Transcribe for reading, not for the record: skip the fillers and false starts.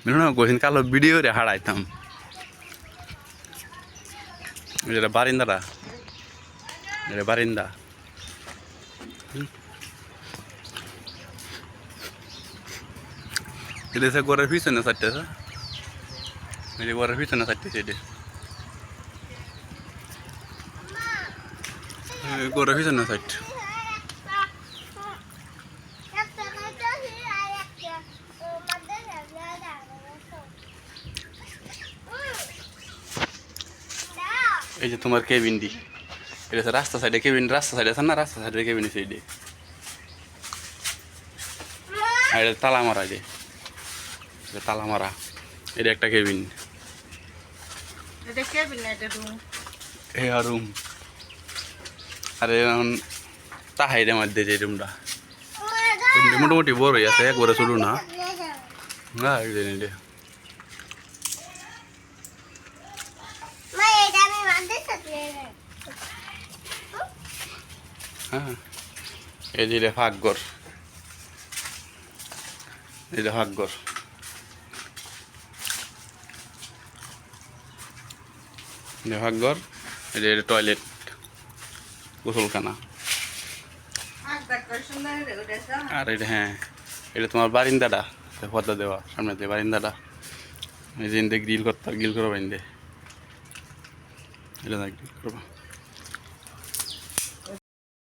মিলুন coin কালো video রে হারাইতাম এটা বারিন্দাটা এটা বারিন্দা এটা সে ঘরের পিছনে সাইডটা এই ঘরের পিছনে সাইডটা সেটা ঘরের পিছনে সাইড এই যে তোমার কেবিন দি এটা রাস্তা সাইডে কেবিন রাস্তা সাইডে আছে না রাস্তা সাইডে কেবিন সাইডে আর এটা তালা মারা যে এটা তালা মারা এটা একটা কেবিন এটা কেবিন না এটা রুম এই রুম আরে এখন তাহাইরে মধ্যে যে রুমটা মোটামুটি বড়ই আছে একবারে শুরু না না এই হ্যাঁ এই যে ফাঁকঘর এই যে ফাঁকঘর ফাঁকঘর এই যে টয়লেট গোসলখানা আর এটা হ্যাঁ এটা তোমার বারিন্দাটা পর্দা দেওয়া সামনে দিয়ে বারিন্দাটা এই যে গ্রিল করতে গ্রিল করো বাইন্দে এটা গ্রিল করবা